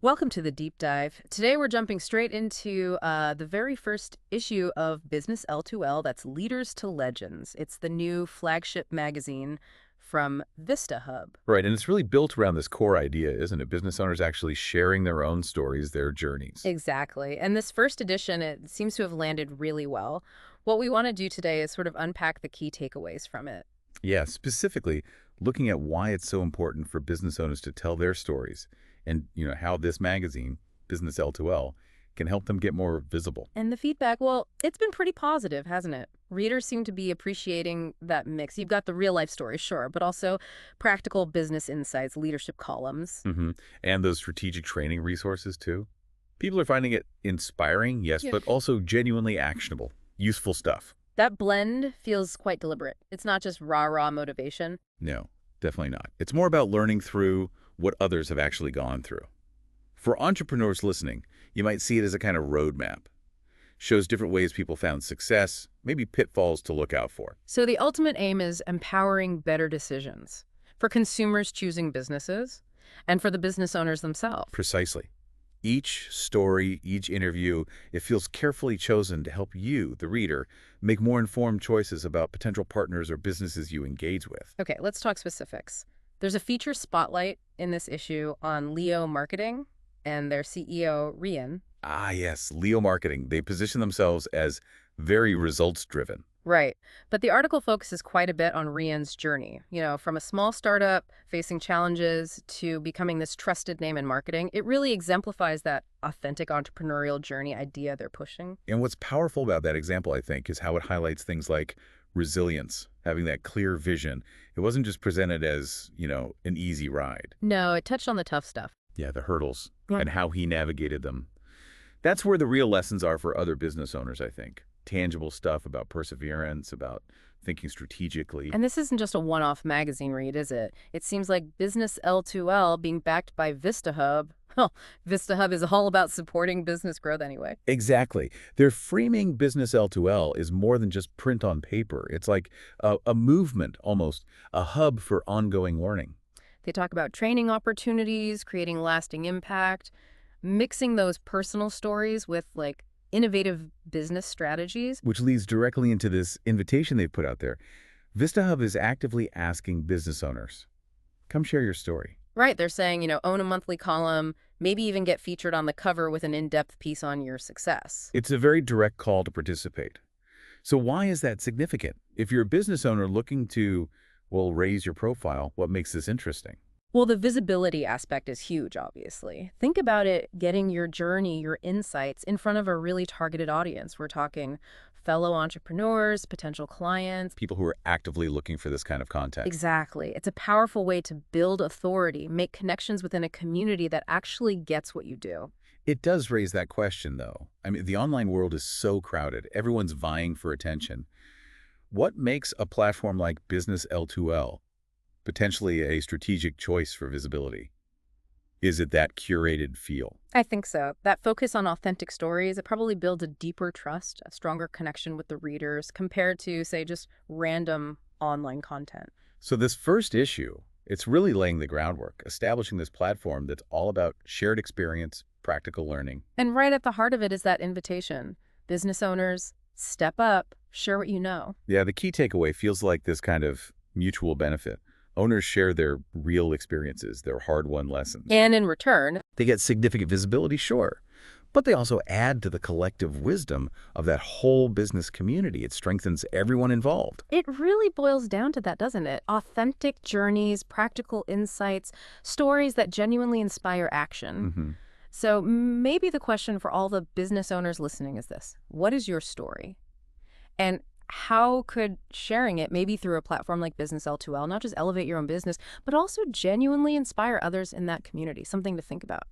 Welcome to the deep dive. Today we're jumping straight into the very first issue of Business L2L, that's Leaders to Legends. It's the new flagship magazine from Vista Hub. Right, and it's really built around this core idea, isn't it? Business owners actually sharing their own stories, their journeys. Exactly. And this first edition, it seems to have landed really well. What we want to do today is sort of unpack the key takeaways from it. Yeah, specifically looking at why it's so important for business owners to tell their stories and, how this magazine, Business L2L, can help them get more visible. And the feedback, well, it's been pretty positive, hasn't it? Readers seem to be appreciating that mix. You've got the real life stories, sure, but also practical business insights, leadership columns. hmm And those strategic training resources, too. People are finding it inspiring, yes, Yeah. but also genuinely actionable, useful stuff. That blend feels quite deliberate. It's not just rah-rah motivation. No, definitely not. It's more about learning through what others have actually gone through. For entrepreneurs listening, you might see it as a kind of roadmap. Shows different ways people found success, maybe pitfalls to look out for. So the ultimate aim is empowering better decisions for consumers choosing businesses and for the business owners themselves. Precisely. Each story, each interview, it feels carefully chosen to help you, the reader, make more informed choices about potential partners or businesses you engage with. Okay, let's talk specifics. There's a feature spotlight in this issue on Leo Marketing and their CEO, Riaan. Ah, yes, Leo Marketing. They position themselves as very results-driven. Right. But the article focuses quite a bit on Rian's journey. From a small startup facing challenges to becoming this trusted name in marketing. It really exemplifies that authentic entrepreneurial journey idea they're pushing. And what's powerful about that example, I think, is how it highlights things like resilience, having that clear vision. It wasn't just presented as, an easy ride. No, it touched on the tough stuff. Yeah, the hurdles Yeah. and how he navigated them. That's where the real lessons are for other business owners, I think. Tangible stuff about perseverance, about thinking strategically. And this isn't just a one-off magazine read, is it? It seems like Business L2L being backed by Vista Hub. Well, Vista Hub is all about supporting business growth anyway. Exactly. They're framing Business L2L is more than just print on paper. It's like a movement, almost, a hub for ongoing learning. They talk about training opportunities, creating lasting impact, mixing those personal stories with innovative business strategies. Which leads directly into this invitation they've put out there. Vista Hub is actively asking business owners, come share your story. Right, they're saying, own a monthly column, maybe even get featured on the cover with an in-depth piece on your success. It's a very direct call to participate. So why is that significant? If you're a business owner looking to, well, raise your profile, what makes this interesting? Well, the visibility aspect is huge, obviously. Think about it getting your journey, your insights in front of a really targeted audience. We're talking fellow entrepreneurs, potential clients. People who are actively looking for this kind of content. Exactly. It's a powerful way to build authority, make connections within a community that actually gets what you do. It does raise that question, though. I mean, the online world is so crowded. Everyone's vying for attention. What makes a platform like Business L2L potentially a strategic choice for visibility? Is it that curated feel? I think so. That focus on authentic stories, it probably builds a deeper trust, a stronger connection with the readers compared to, say, just random online content. So this first issue, it's really laying the groundwork, establishing this platform that's all about shared experience, practical learning. And right at the heart of it is that invitation. Business owners, step up, share what you know. Yeah, the key takeaway feels like this kind of mutual benefit. Owners share their real experiences, their hard-won lessons. And in return, They get significant visibility, sure, but they also add to the collective wisdom of that whole business community. It strengthens everyone involved. it really boils down to that, doesn't it? Authentic journeys, practical insights, stories that genuinely inspire action. hmm So maybe the question for all the business owners listening is this: what is your story? And how could sharing it, maybe through a platform like Business L2L, not just elevate your own business, but also genuinely inspire others in that community? Something to think about.